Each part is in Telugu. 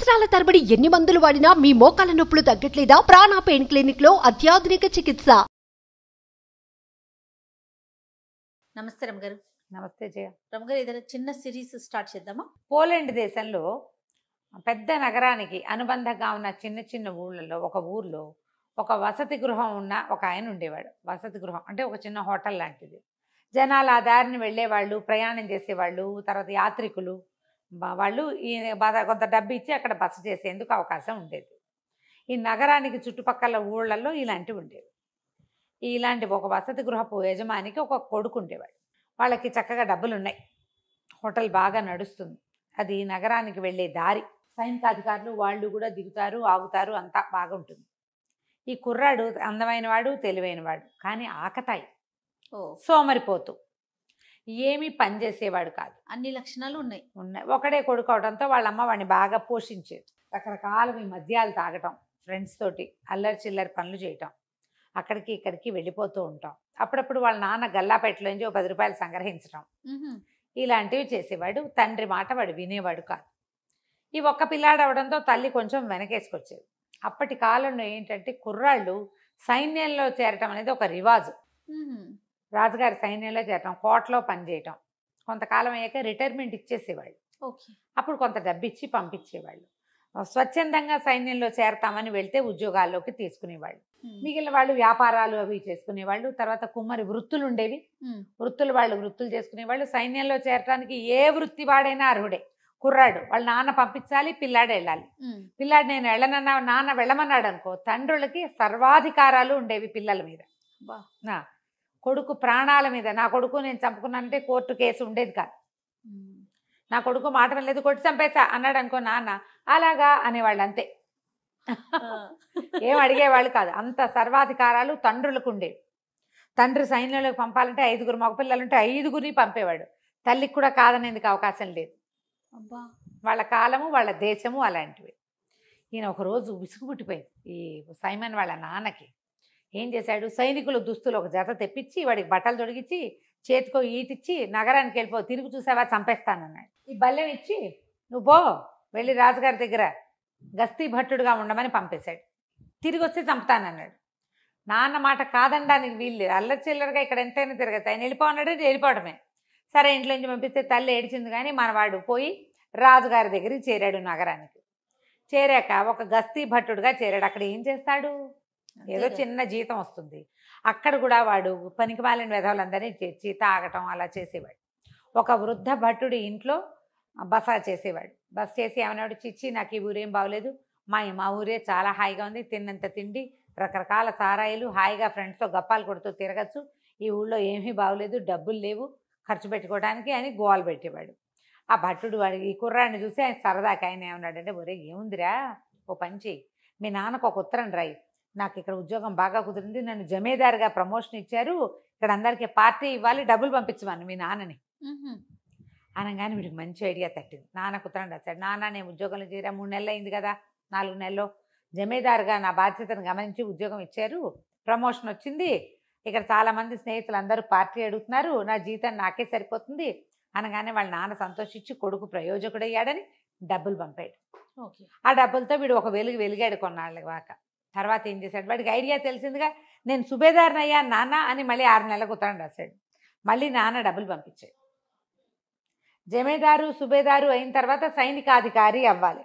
సంవత్సరాల తరబడి ఎన్ని మందులు వాడినా మీ మోకాల నొప్పులు తగ్గట్లేదా? ప్రాణ పెయిన్ క్లినిక్ లో అత్యాధునిక చికిత్స. నమస్తే రమగారు. నమస్తే జయ. రమగారు, ఏదైనా చిన్న సిరీస్ స్టార్ట్ చేద్దామా? పోలాండ్ దేశంలో పెద్ద నగరానికి అనుబంధంగా ఉన్న చిన్న చిన్న ఊళ్ళలో ఒక ఊర్లో ఒక వసతి గృహం ఉన్న ఒక ఆయన ఉండేవాడు. వసతి గృహం అంటే ఒక చిన్న హోటల్ లాంటిది. జనాలు ఆ దారిని వెళ్ళేవాళ్ళు, ప్రయాణం చేసేవాళ్ళు, తర్వాత యాత్రికులు వాళ్ళు ఈ కొంత డబ్బు ఇచ్చి అక్కడ బస చేసేందుకు అవకాశం ఉండేది. ఈ నగరానికి చుట్టుపక్కల ఊళ్ళల్లో ఇలాంటివి ఉండేవి. ఇలాంటి ఒక వసతి గృహపు యజమానికి ఒక కొడుకు ఉండేవాడు. వాళ్ళకి చక్కగా డబ్బులు ఉన్నాయి, హోటల్ బాగా నడుస్తుంది. అది నగరానికి వెళ్ళే దారి. సైనికాధికారులు వాళ్ళు కూడా దిగుతారు, ఆగుతారు, అంతా బాగా ఉంటుంది. ఈ కుర్రాడు అందమైన వాడు, తెలివైనవాడు, కానీ ఆకతాయి, సోమరిపోతూ, ఏమీ పని చేసేవాడు కాదు. అన్ని లక్షణాలు ఉన్నాయి. ఒకడే కొడుకు అవడంతో వాళ్ళమ్మ వాడిని బాగా పోషించేది. రకరకాల మద్యాలు తాగటం, ఫ్రెండ్స్ తోటి అల్లరి చిల్లరి పనులు చేయటం, అక్కడికి ఇక్కడికి వెళ్ళిపోతూ ఉంటాం. అప్పుడప్పుడు వాళ్ళ నాన్న గల్లాపెట్టలోంచి ఒక 10 రూపాయలు సంగ్రహించడం, ఇలాంటివి చేసేవాడు. తండ్రి మాట వాడు వినేవాడు కాదు. ఈ ఒక్క పిల్లాడు అవడంతో తల్లి కొంచెం వెనకేసుకొచ్చేది. అప్పటి కాలంలో ఏంటంటే కుర్రాళ్ళు సైన్యంలో చేరటం అనేది ఒక రివాజు. రాజుగారి సైన్యంలో చేరటం, కోటలో పనిచేయటం, కొంతకాలం అయ్యాక రిటైర్మెంట్ ఇచ్చేసేవాళ్ళు. అప్పుడు కొంత డబ్బు ఇచ్చి పంపించేవాళ్ళు. స్వచ్ఛందంగా సైన్యంలో చేరతామని వెళ్తే ఉద్యోగాల్లోకి తీసుకునేవాళ్ళు. మిగిలిన వాళ్ళు వ్యాపారాలు అవి చేసుకునేవాళ్ళు. తర్వాత కుమ్మరి వృత్తులు ఉండేవి, వృత్తులు చేసుకునేవాళ్ళు. సైన్యంలో చేరటానికి ఏ వృత్తి వాడైనా అర్హుడే. కుర్రాడు వాళ్ళ నాన్న పంపించాలి, పిల్లాడు వెళ్ళాలి. పిల్లాడు నేను వెళ్ళనన్నా నాన్న వెళ్ళమన్నాడు అనుకో, తండ్రులకి సర్వాధికారాలు ఉండేవి పిల్లల మీద. కొడుకు ప్రాణాల మీద, నా కొడుకు నేను చంపుకున్నానంటే కోర్టు కేసు ఉండేది కాదు. నా కొడుకు మాట వెళ్ళలేదు, కొట్టి చంపేసా అన్నాడు అనుకో నాన్న, అలాగా అనేవాళ్ళు, అంతే. ఏం అడిగేవాళ్ళు కాదు. అంత సర్వాధికారాలు తండ్రులకు ఉండేవి. తండ్రి సైన్యంలోకి పంపాలంటే 5 మగపిల్లలు ఉంటే 5 పంపేవాడు. తల్లికి కూడా కాదనేందుకు అవకాశం లేదు. వాళ్ళ కాలము, వాళ్ళ దేశము అలాంటివి. ఈయన ఒకరోజు విసుగు పుట్టిపోయింది ఈ సైమన్ వాళ్ళ నాన్నకి. ఏం చేశాడు, సైనికుల దుస్తులు ఒక జత తెప్పించి వాడికి బట్టలు తొడిగించి చేతికో ఈటిచ్చి నగరానికి వెళ్ళిపో, తిరిగి చూసావా చంపేస్తానన్నాడు. ఈ బల్లెం ఇచ్చి నువ్వు పో, వెళ్ళి రాజుగారి దగ్గర గస్తీ భట్టుడుగా ఉండమని పంపేశాడు. తిరిగి వస్తే చంపుతానన్నాడు. నాన్న మాట కాదనడానికి వీళ్ళు అల్లరి చిల్లరగా ఇక్కడ ఎంతైనా తిరగచ్చు. ఆయన వెళ్ళిపోన్నాడు, వెళ్ళిపోవడమే. సరే ఇంట్లో నుంచి పంపిస్తే తల్లి ఏడిచింది, కానీ మనవాడు పోయి రాజుగారి దగ్గరికి చేరాడు. నగరానికి చేరాక ఒక గస్తీ భట్టుడుగా చేరాడు. అక్కడ ఏం చేస్తాడు, ఏదో చిన్న జీతం వస్తుంది. అక్కడ కూడా వాడు పనికిమాలిన వెధవలందరినీ చేర్చి తాగటం అలా చేసేవాడు. ఒక వృద్ధ భట్టుడి ఇంట్లో బస చేసేవాడు. బస చేసి ఏమన్నాడు, చిచ్చి నాకు ఈ ఊరేం బాగోలేదు, మా ఊరే చాలా హాయిగా ఉంది, తిన్నంత తిండి, రకరకాల సారాయిలు, హాయిగా ఫ్రెండ్స్తో గప్పాలు కొడుతూ తిరగచ్చు, ఈ ఊళ్ళో ఏమీ బాగోలేదు, డబ్బులు లేవు ఖర్చు పెట్టుకోవడానికి అని గోలు పెట్టేవాడు. ఆ భట్టుడు వాడి ఈ కుర్రాడిని చూసి ఆయన సరదాకి ఆయన ఏమన్నాడంటే, ఒరే ఏముందిరా, ఓ పని చెయ్యి, మీ నాన్నకు ఒక ఉత్తరం రాయి, నాకు ఇక్కడ ఉద్యోగం బాగా కుదిరింది, నన్ను జమీదారుగా ప్రమోషన్ ఇచ్చారు, ఇక్కడ అందరికీ పార్టీ ఇవ్వాలి, డబ్బులు పంపించమను మీ నాన్నని అనగానే వీడికి మంచి ఐడియా తట్టింది. నాన్నకు ఉత్తరం రాశాడు. నాన్న నేను ఉద్యోగంలో చేరా 3 నెలలు అయింది కదా, 4 నెలల్లో జమీదారుగా నా బాధ్యతను గమనించి ఉద్యోగం ఇచ్చారు, ప్రమోషన్ వచ్చింది, ఇక్కడ చాలామంది స్నేహితులు అందరూ పార్టీ అడుగుతున్నారు, నా జీతం నాకే సరిపోతుంది అనగానే వాళ్ళ నాన్న సంతోషించి కొడుకు ప్రయోజకుడయ్యాడని డబ్బులు పంపాడు. ఆ డబ్బులతో వీడు ఒక వెలిగాడు కొన్నాళ్ళ దాకా. తర్వాత ఏం చేశాడు, వాడికి ఐడియా తెలిసిందిగా, నేను సుబేదారుని అయ్యా నాన్న అని మళ్ళీ 6 నెలలకు ఉత్తరం రాశాడు. మళ్ళీ నాన్న డబ్బులు పంపించాడు. జమీదారు సుబేదారు అయిన తర్వాత సైనికాధికారి అవ్వాలి.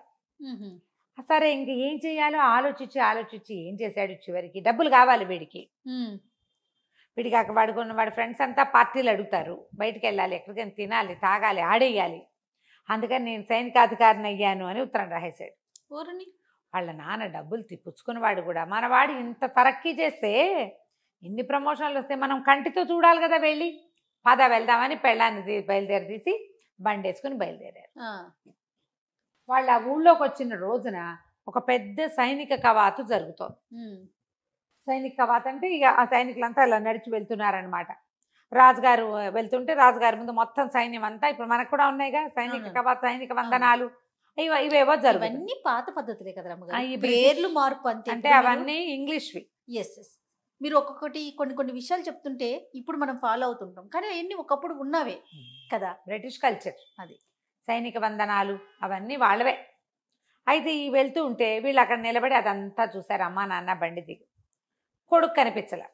సరే ఇంక ఏం చేయాలో ఆలోచించి ఏం చేశాడు, చివరికి డబ్బులు కావాలి వీడికి. వీడికి వాడి ఫ్రెండ్స్ అంతా పార్టీలు అడుగుతారు, బయటికి వెళ్ళాలి, ఎక్కడికైనా తినాలి, తాగాలి, ఆడేయాలి, అందుకని నేను సైనికాధికారిని అయ్యాను అని ఉత్తరం రాసేశాడు. వాళ్ళ నాన్న డబ్బులు పుచ్చుకున్నవాడు కూడా, మనవాడు ఇంత తరక్కీ చేస్తే ఎన్ని ప్రమోషన్లు వస్తే మనం కంటితో చూడాలి కదా, వెళ్ళి పద వెళ్దామని పెళ్ళాన్ని బయలుదేరి బండి వేసుకుని బయలుదేరారు. వాళ్ళ ఊళ్ళోకి వచ్చిన రోజున ఒక పెద్ద సైనిక కవాతు జరుగుతోంది. సైనిక కవాతు అంటే ఇక ఆ సైనికులంతా ఇలా నడిచి వెళ్తున్నారనమాట. రాజుగారు వెళ్తుంటే రాజుగారి ముందు మొత్తం సైన్యం అంతా, ఇప్పుడు మనకు కూడా ఉన్నాయిగా సైనిక కవాతు, సైనిక వందనాలు, ఇవేవో జరుగుతాయి. పాత పద్ధతులే కదా, పేర్లు మార్పు అంతే. అంటే అవన్నీ ఇంగ్లీష్వి. మీరు ఒక్కొక్కటి కొన్ని విషయాలు చెప్తుంటే ఇప్పుడు మనం ఫాలో అవుతుంటాం, కానీ అవన్నీ ఒకప్పుడు ఉన్నవే కదా. బ్రిటిష్ కల్చర్ అది. సైనిక వందనాలు అవన్నీ వాళ్ళవే. అయితే ఈ వెళ్తూ ఉంటే వీళ్ళు అక్కడ నిలబడి అదంతా చూశారు. అమ్మా నాన్న బండి దిగి కొడుకు కనిపించలే,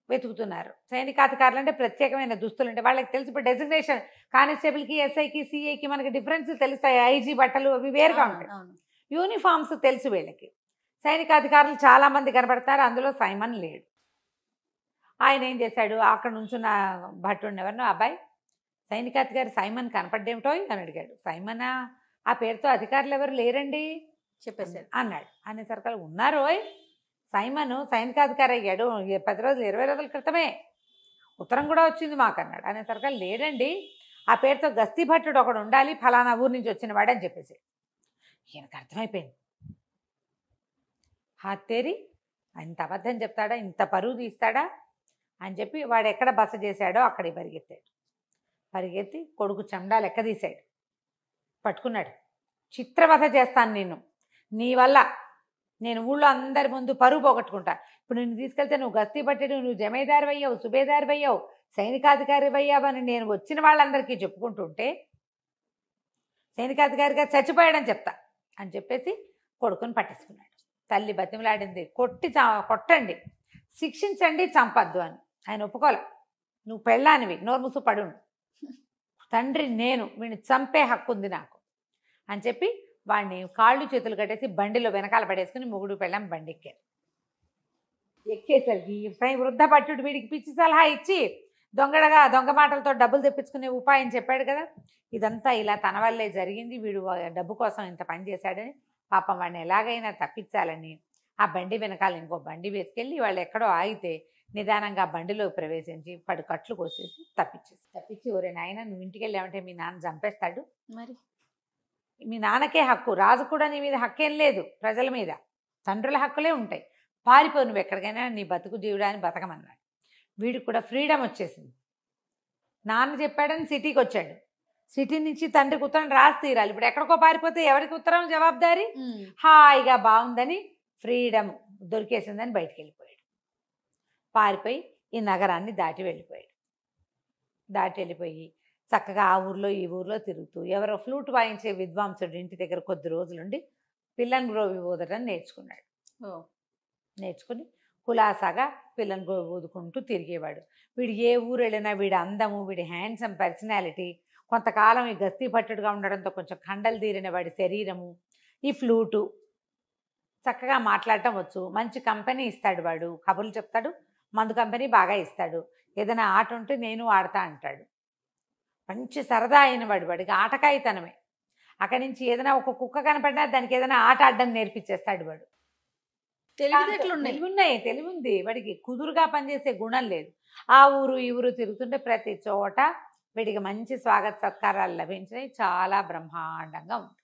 వెతుకుతున్నారు. సైనికాధికారులు అంటే ప్రత్యేకమైన దుస్తులు ఉంటాయి వాళ్ళకి తెలుసు. ఇప్పుడు డెసిగ్నేషన్ కానిస్టేబుల్కి, ఎస్ఐకి, సిఐకి మనకి డిఫరెన్స్ తెలుస్తాయి. ఐజీ బట్టలు అవి వేరుగా ఉంటాయి. యూనిఫామ్స్ తెలుసు వీళ్ళకి. సైనికాధికారులు చాలామంది కనబడతారు, అందులో సైమన్ లేడు. ఆయన ఏం చేశాడు, అక్కడ నుంచున్న భట్టుడిని ఎవరినో, అబ్బాయి సైనికాధికారి సైమన్ కనపడ్డేమిటో అని అడిగాడు. సైమనా, ఆ పేరుతో అధికారులు ఎవరు లేరండి చెప్పేశారు అన్నాడు. అనేసరికి ఉన్నారోయ్, సైమన్ సైనికాధికారి అయ్యాడు 10 రోజులు 20 రోజుల క్రితమే, ఉత్తరం కూడా వచ్చింది మాకు అన్నాడు. అనేసరికి లేడండి, ఆ పేరుతో గస్తీ భట్టుడు ఒకడు ఉండాలి, ఫలానా ఊరు నుంచి వచ్చిన వాడు అని చెప్పేసి. ఈయనకు అర్థమైపోయింది, హాతేరి ఇంత అబద్ధం చెప్తాడా, ఇంత పరువు తీస్తాడా అని చెప్పి వాడు ఎక్కడ బస చేశాడో అక్కడికి పరిగెత్తాడు. పరిగెత్తి కొడుకు చెండా లెక్క తీశాడు, పట్టుకున్నాడు. చిత్రవధ చేస్తాను నిన్ను, నీ వల్ల నేను ఊళ్ళో అందరి ముందు పరువు పోగొట్టుకుంటా. ఇప్పుడు నిన్ను తీసుకెళ్తే నువ్వు గస్తీ పట్టాడు, నువ్వు జమీదారు అయ్యావు, సుబేదారు అయ్యావు, సైనికాధికారి అయ్యావు అని నేను వచ్చిన వాళ్ళందరికీ చెప్పుకుంటుంటే సైనికాధికారిగా చచ్చిపోయాడని చెప్తా అని చెప్పేసి కొడుకుని పట్టేసుకున్నాడు. తల్లి బతిమలాడింది, కొట్టండి, శిక్షించండి, చంపద్దు అని. ఆయన ఒప్పుకోలే. నువ్వు పెళ్ళానివి, నోరు మూసు పడు, తండ్రి నేను, వీడిని చంపే హక్కు ఉంది నాకు అని చెప్పి వాడిని కాళ్ళు చేతులు కట్టేసి బండిలో వెనకాల పడేసుకుని మొగుడు పెళ్ళాం బండి ఎక్కేసరికి వృద్ధ భట్టుడు వీడికి పిచ్చి సలహా ఇచ్చి దొంగ మాటలతో డబ్బులు తెప్పించుకునే ఉపాయం చెప్పాడు కదా. ఇదంతా ఇలా తన వల్లే జరిగింది, వీడు డబ్బు కోసం ఇంత పని చేశాడని పాపం వాడిని ఎలాగైనా తప్పించాలని ఆ బండి వెనకాల ఇంకో బండి వేసుకెళ్ళి వాళ్ళు ఎక్కడో ఆగితే నిదానంగా బండిలో ప్రవేశించి కట్లు కోసేసి తప్పించి ఒరే నాయన నువ్వు ఇంటికి వెళ్ళామంటే మీ నాన్న చంపేస్తాడు, మరి మీ నాన్నకే హక్కు, రాజు కూడా నీ మీద హక్కేం లేదు, ప్రజల మీద తండ్రుల హక్కులే ఉంటాయి, పారిపో నువ్వు ఎక్కడికైనా, నీ బతుకు జీవుడాన్ని బతకమన్నాడు. వీడికి కూడా ఫ్రీడమ్ వచ్చేసింది. నాన్న చెప్పాడని సిటీకి వచ్చాడు, సిటీ నుంచి తండ్రికి ఉత్తరం రాసి తీరాలి. ఇప్పుడు ఎక్కడికో పారిపోతే ఎవరికి ఉత్తరం జవాబుదారీ? హాయిగా బాగుందని ఫ్రీడమ్ దొరికేసిందని బయటికి వెళ్ళిపోయాడు. పారిపోయి ఈ నగరాన్ని దాటి వెళ్ళిపోయి చక్కగా ఆ ఊర్లో ఈ ఊర్లో తిరుగుతూ ఎవరో ఫ్లూట్ వాయించే విద్వాంసుడు ఇంటి దగ్గర కొద్ది రోజులుండి పిల్లని గ్రోవి ఊదటం నేర్చుకుని కులాసాగా పిల్లని గ్రోవి ఊదుకుంటూ తిరిగేవాడు. వీడు ఏ ఊరు వెళ్ళినా వీడి అందము, వీడి హ్యాండ్సమ్ పర్సనాలిటీ, కొంతకాలం ఈ గస్తీ పట్టుడుగా ఉండడంతో కొంచెం కండలు తీరిన వాడి శరీరము, ఈ ఫ్లూటు, చక్కగా మాట్లాడటం వచ్చు, మంచి కంపెనీ ఇస్తాడు, వాడు కబుర్లు చెప్తాడు, మందు కంపెనీ బాగా ఇస్తాడు, ఏదైనా ఆట ఉంటే నేను ఆడతా అంటాడు, మంచి సరదా అయిన వాడికి ఆటకాయితనమే. అక్కడి నుంచి ఏదైనా ఒక కుక్క కనపడినా దానికి ఏదైనా ఆట ఆడడం నేర్పించేస్తాడు వాడు. తెలివి ఉంది వాడికి, కుదురుగా పనిచేసే గుణం లేదు. ఆ ఊరు ఈ ఊరు తిరుగుతుంటే ప్రతి చోట వీడికి మంచి స్వాగత సత్కారాలు లభించినాయి, చాలా బ్రహ్మాండంగా ఉంది.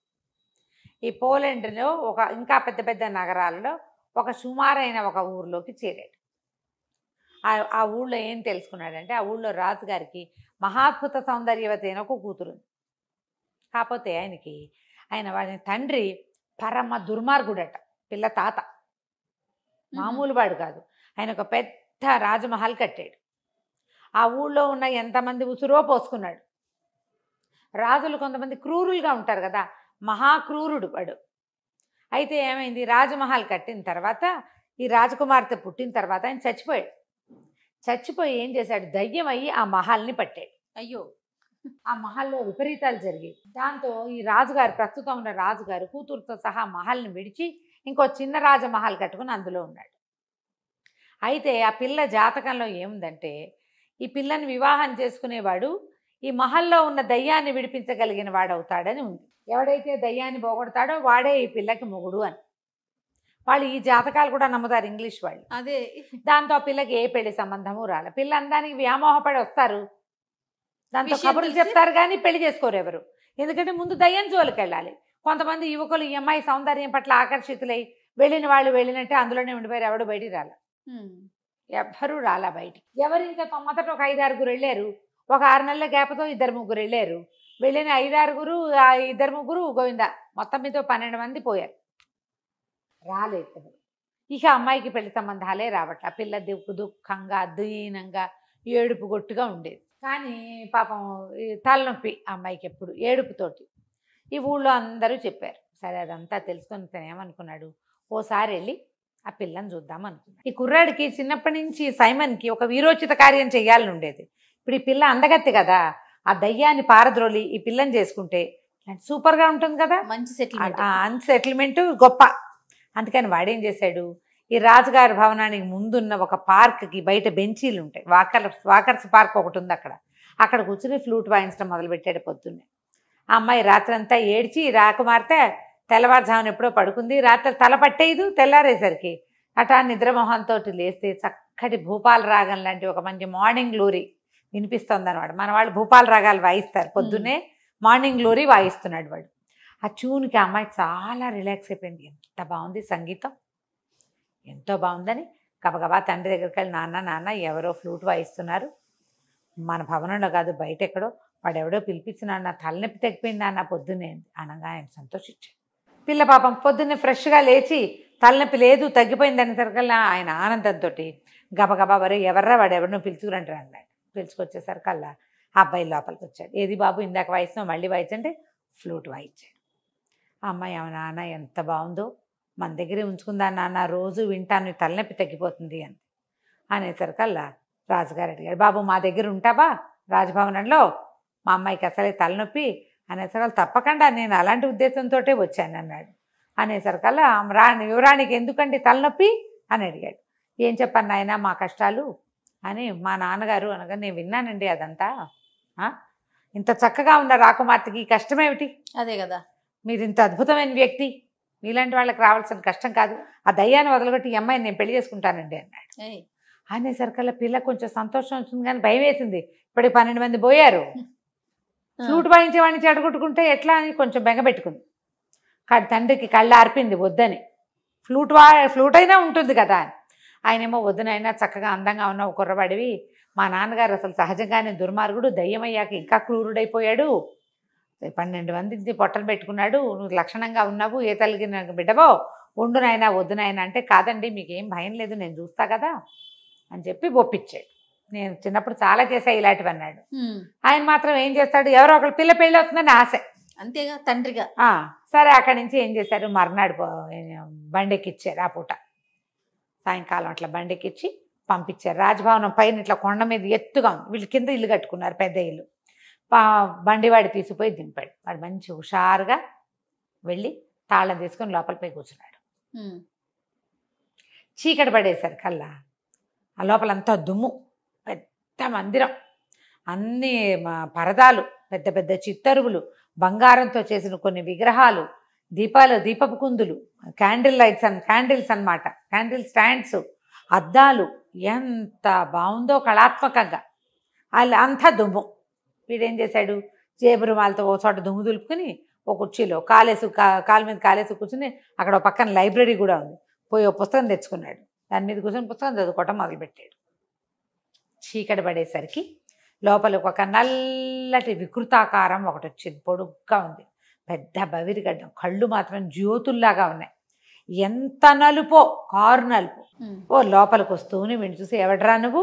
ఈ పోలాండ్లో ఇంకా పెద్ద పెద్ద నగరాలలో ఒక సుమారైన ఒక ఊర్లోకి చేరాడు. ఆ ఊళ్ళో ఏం తెలుసుకున్నాడంటే ఆ ఊళ్ళో రాజుగారికి మహాద్భుత సౌందర్యవతి అయిన ఒక కూతురు. కాకపోతే ఆయన వాడి తండ్రి పరమ దుర్మార్గుడట, పిల్ల తాత మామూలు వాడు కాదు. ఆయన ఒక పెద్ద రాజమహల్ కట్టాడు. ఆ ఊళ్ళో ఉన్న ఎంతమంది ఉసురో పోసుకున్నాడు. రాజులు కొంతమంది క్రూరులుగా ఉంటారు కదా, మహాక్రూరుడు వాడు. అయితే ఏమైంది, రాజమహల్ కట్టిన తర్వాత ఈ రాజకుమార్తె పుట్టిన తర్వాత ఆయన చచ్చిపోయి ఏం చేశాడు, దయ్యం అయ్యి ఆ మహల్ని పట్టాడు. అయ్యో, ఆ మహల్లో విపరీతాలు జరిగాయి. దాంతో ఈ రాజుగారు, ప్రస్తుతం ఉన్న రాజుగారు కూతురుతో సహా మహల్ని విడిచి ఇంకో చిన్న రాజమహల్ కట్టుకుని అందులో ఉన్నాడు. అయితే ఆ పిల్ల జాతకంలో ఏముందంటే ఈ పిల్లని వివాహం చేసుకునేవాడు ఈ మహల్లో ఉన్న దయ్యాన్ని విడిపించగలిగిన వాడవుతాడని ఉంది. ఎవడైతే దయ్యాన్ని పోగొడతాడో వాడే ఈ పిల్లకి మొగుడు అని. వాళ్ళు ఈ జాతకాలు కూడా నమ్ముతారు ఇంగ్లీష్ వాళ్ళు. అదే దాంతో ఆ పిల్లకి ఏ పెళ్లి సంబంధము రాలే. పిల్ల అందానికి వ్యామోహపడి వస్తారు, దాంతో కబుర్లు చెప్తారు కానీ పెళ్లి చేసుకోరు ఎవరు. ఎందుకంటే ముందు దయ్యం జోలికి వెళ్ళాలి. కొంతమంది యువకులు ఈ అమ్మాయి సౌందర్యం పట్ల ఆకర్షితులై వెళ్ళిన వాళ్ళు వెళ్ళినట్టే అందులోనే ఉండిపోయారు, ఎవడు బయటికి రాల, ఎవ్వరూ రాలా బయటికి. ఎవరు ఇంకా మొదట ఒక 5-6 వెళ్ళారు, ఒక 6 నెలల గ్యాప్తో 2-3 వెళ్ళారు. వెళ్ళిన 5-6 2-3 గోవిందా మొత్తం మీద 12 మంది పోయారు, రాలేదు. ఇక అమ్మాయికి పెళ్లి సంబంధాలే రావట్ల. పిల్ల దుఃఖంగా దీనంగా ఏడుపు గొట్టుగా ఉండేది. కానీ పాపం తలనొప్పి అమ్మాయికి ఎప్పుడు ఏడుపుతోటి. ఈ ఊళ్ళో అందరూ చెప్పారు, సరే అదంతా తెలుసుకొని తను ఏమనుకున్నాడు, ఓసారి వెళ్ళి ఆ పిల్లని చూద్దాం అనుకున్నాడు. ఈ కుర్రాడికి చిన్నప్పటి నుంచి సైమన్కి ఒక వీరోచిత కార్యం చేయాలని ఉండేది. ఇప్పుడు ఈ పిల్ల అందగత్తి కదా, ఆ దయ్యాన్ని పారద్రోలి ఈ పిల్లని చేసుకుంటే సూపర్గా ఉంటుంది కదా, మంచి సెటిల్మెంట్. సెటిల్మెంట్ గొప్ప. అందుకని వాడేం చేశాడు, ఈ రాజుగారి భవనానికి ముందున్న ఒక పార్క్కి బయట బెంచీలు ఉంటాయి, వాకర్స్ పార్క్ ఒకటి ఉంది, అక్కడ కూర్చుని ఫ్లూట్ వాయించడం మొదలుపెట్టాడు పొద్దున్నే. ఆ అమ్మాయి రాత్రంతా ఏడ్చి రాకుమారితే తెల్లవారుజామున ఎప్పుడో పడుకుంది. రాత్రి తల పట్టేయదు, తెల్లారేసరికి అటా నిద్రమోహంతో లేస్తే చక్కటి భూపాల రాగం లాంటి ఒక మంచి మార్నింగ్ గ్లోరీ వినిపిస్తుంది అనమాట. మన వాళ్ళు భూపాల రాగాలు వాయిస్తారు, పొద్దున్నే మార్నింగ్ గ్లోరీ వాయిస్తున్నాడు వాడు. ఆ ట్యూన్కి ఆ అమ్మాయి చాలా రిలాక్స్ అయిపోయింది. ఎంత బాగుంది సంగీతం, ఎంతో బాగుందని గబగబా తండ్రి దగ్గరికి వెళ్ళి, నాన్న ఎవరో ఫ్లూట్ వాయిస్తున్నారు, మన భవనంలో కాదు బయట ఎక్కడో, వాడెవడో పిలిపించినాడు, నా తలనొప్పి తగ్గిపోయింది అన్న పొద్దున్నే అనగా ఆయన సంతోషించాడు. పిల్ల పాపం పొద్దున్నే ఫ్రెష్గా లేచి తలనొప్పి లేదు తగ్గిపోయింది అనేసరికల్లా ఆయన ఆనందంతో గబగబా వరే ఎవర్రా వాడు ఎవరినో పిలుచుకురంటారు అన్నాడు. పిలుచుకొచ్చేసరికల్లా ఆ అబ్బాయి లోపలికి వచ్చాడు. ఏది బాబు ఇందాక వాయిస్తున్నావు మళ్ళీ వాయించంటే ఫ్లూట్ వాయించాడు. ఆ అమ్మాయి నాన్న ఎంత బాగుందో, మన దగ్గరే ఉంచుకుందా నాన్న, రోజు వింటాను, తలనొప్పి తగ్గిపోతుంది అని అనేసరికల్లా రాజుగారు అడిగాడు, బాబు మా దగ్గర ఉంటావా రాజభవనంలో, మా అమ్మాయికి అసలే తలనొప్పి అనేసరికల్లా తప్పకుండా నేను అలాంటి ఉద్దేశంతో వచ్చాను అన్నాడు. అనేసరికల్లా యువరానికి ఎందుకండి తలనొప్పి అని అడిగాడు. ఏం చెప్పాను నాయన మా కష్టాలు అని మా నాన్నగారు అనగా, నేను విన్నానండి అదంతా, ఇంత చక్కగా ఉన్న రాకుమార్తెకి ఈ కష్టమేమిటి, అదే కదా మీరు ఇంత అద్భుతమైన వ్యక్తి, మీలాంటి వాళ్ళకి రావాల్సిన కష్టం కాదు, ఆ దయ్యాన్ని వదలగొట్టి ఈ అమ్మాయిని నేను పెళ్లి చేసుకుంటానండి అన్నాడు. అనేసరికల్లా పిల్ల కొంచెం సంతోషం వచ్చింది కానీ భయం వేసింది. ఇప్పటికి 12 మంది పోయారు, ఫ్లూట్ వాయించే వాడిని చెడగొట్టుకుంటే ఎట్లా అని కొంచెం బెంగపెట్టుకుంది. తండ్రికి కళ్ళు ఆర్పింది వద్దని, ఫ్లూట్ అయినా ఉంటుంది కదా అని. ఆయనేమో వద్దునైనా చక్కగా అందంగా ఉన్న ఒక కుర్రవాడివి, మా నాన్నగారు అసలు సహజంగానే దుర్మార్గుడు, దయ్యమయ్యాక ఇంకా క్రూరుడైపోయాడు, 12 మంది పొట్టలు పెట్టుకున్నాడు, నువ్వు లక్షణంగా ఉన్నావు, ఏ తల్లిగిన బిడ్డవో, వండునైనా వద్దునైనా అంటే, కాదండి మీకేం భయం లేదు నేను చూస్తా కదా అని చెప్పి ఒప్పించాడు. నేను చిన్నప్పుడు చాలా చేశా ఇలాంటివి అన్నాడు. ఆయన మాత్రం ఏం చేస్తాడు, ఎవరో ఒకళ్ళు పిల్ల పెళ్ళి అవుతుందని ఆశ, అంతేగా తండ్రిగా. సరే అక్కడి నుంచి ఏం చేశారు, మర్నాడు బండెక్కిచ్చారు. ఆ పూట సాయంకాలం అట్లా బండెక్కిచ్చి పంపించారు. రాజభవనం పైన ఇట్లా కొండ మీద ఎత్తుగా ఉంది, వీళ్ళు కింద ఇల్లు కట్టుకున్నారు, పెద్ద ఇల్లు. బండివాడి తీసిపోయి దింపాడు. వాడు మంచి హుషారుగా వెళ్ళి తాళం తీసుకొని లోపల పోయి కూర్చున్నాడు. చీకటి పడేసరి కల్లా ఆ లోపలంతా దుమ్ము, పెద్ద మందిరం, అన్ని పరదాలు, పెద్ద పెద్ద చిత్తరువులు, బంగారంతో చేసిన కొన్ని విగ్రహాలు, దీపపు కుందులు, క్యాండిల్స్ అన్నమాట, క్యాండిల్ స్టాండ్స్, అద్దాలు, ఎంత బాగుందో కళాత్మకంగా. వాళ్ళు అంతా దుమ్ము. వీడేం చేశాడు, జేబురుమాలతో ఓ చోట దుమ్ము దులుపుకొని ఓ కుర్చీలో కాలు మీద కాలేసి కూర్చుని, అక్కడ ఒక పక్కన లైబ్రరీ కూడా ఉంది, పోయి ఓ పుస్తకం తెచ్చుకున్నాడు. దాని మీద కూర్చొని పుస్తకం చదువుకోవటం మొదలుపెట్టాడు. చీకటి పడేసరికి లోపలికి ఒక నల్లటి వికృతాకారం ఒకటి వచ్చింది, పొడుగ్గా ఉంది, పెద్ద బవిరిగడ్డం, కళ్ళు మాత్రం జ్యోతుల్లాగా ఉన్నాయి, ఎంత నలుపో, కారు నలుపు. ఓ లోపలికి వస్తూనే వీడిని చూసి, ఎవడరా నువ్వు,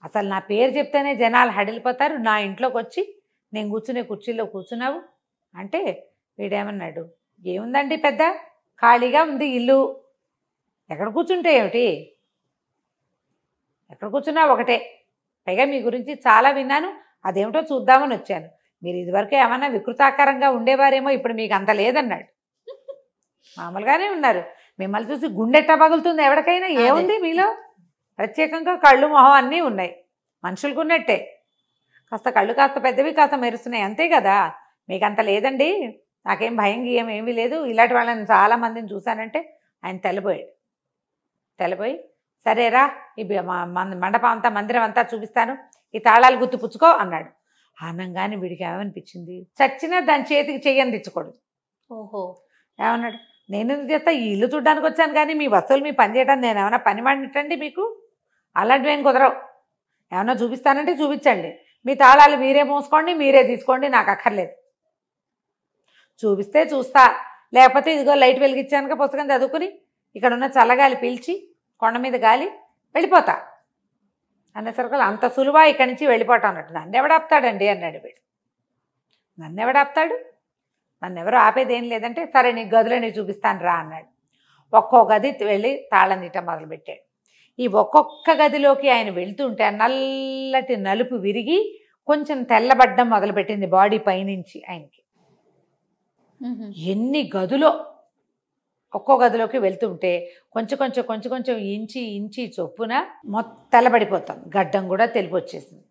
అసలు నా పేరు చెప్తేనే జనాలు హడిలిపోతారు, నా ఇంట్లోకి వచ్చి నేను కూర్చునే కుర్చీలో కూర్చున్నావు అంటే, వీడేమన్నాడు, ఏముందండి పెద్ద ఖాళీగా ఉంది ఇల్లు, ఎక్కడ కూర్చుంటే ఏమిటి, ఎక్కడ కూర్చున్నా ఒకటే, పైగా మీ గురించి చాలా విన్నాను, అదేమిటో చూద్దామని వచ్చాను, మీరు ఇదివరకు ఏమన్నా వికృతాకారంగా ఉండేవారేమో, ఇప్పుడు మీకు అంత లేదన్నాడు. మామూలుగానే ఉన్నారు, మిమ్మల్ని చూసి గుండెట్టా పగులుతుంది ఎవరికైనా, ఏముంది మీలో, ప్రత్యేకంగా కళ్ళు మొహం అన్నీ ఉన్నాయి, మనుషులకు ఉన్నట్టే, కాస్త కళ్ళు కాస్త పెద్దవి కాస్త మెరుస్తున్నాయి అంతే కదా, మీకు అంత లేదండి, నాకేం భయం గీయం ఏమీ లేదు, ఇలాంటి వాళ్ళని చాలామందిని చూశానంటే ఆయన తెల్లబోయి సరేరా ఈ మండపం అంతా మందిరం అంతా చూపిస్తాను, ఈ తాళాలు గుర్తు పుచ్చుకో అన్నాడు. ఆనంగానే వీడికి ఏమనిపించింది, చచ్చినా దాని చేతికి చెయ్యనిచ్చుకోడు. ఓహో, ఏమన్నాడు, నేను ఎందుకు చేస్తా, ఈ ఇల్లు చూడడానికి వచ్చాను కానీ మీ వస్తువులు మీ పని చేయడానికి నేను ఏమైనా పని మాడినట్టండి మీకు, అలాంటివి ఏం కుదరవు, ఏమన్నా చూపిస్తానంటే చూపించండి, మీ తాళాలు మీరే మోసుకోండి, మీరే తీసుకోండి, నాకు అక్కర్లేదు, చూపిస్తే చూస్తా, లేకపోతే ఇదిగో లైట్ వెలిగించానుక పుస్తకం చదువుకుని ఇక్కడ ఉన్న చల్లగాలి పీల్చి కొండ మీద గాలి వెళ్ళిపోతా అనేసరికి, అంత సులువా ఇక్కడి నుంచి వెళ్ళిపోతా అన్నట్టు, నన్ను ఎవడాపుతాడండి అన్నాడు వీడు. నన్ను ఎవడాపుతాడు, నన్ను ఎవరు ఆపేదేం లేదంటే సరే నీ గదిలో నేను చూపిస్తాను రా అన్నాడు. ఒక్కో గది వెళ్ళి తాళం తీయటం మొదలుపెట్టాడు. ఈ ఒక్కొక్క గదిలోకి ఆయన వెళ్తుంటే ఆ నల్లటి నలుపు విరిగి కొంచెం తెల్లబడ్డం మొదలుపెట్టింది బాడీ పైనుంచి ఆయనకి. ఎన్ని గదులో ఒక్కో గదిలోకి వెళ్తుంటే కొంచెం కొంచెం కొంచెం కొంచెం ఇంచి చొప్పున మొత్తం తెల్లబడిపోతాం. గడ్డం కూడా తెలిపి వచ్చేసింది.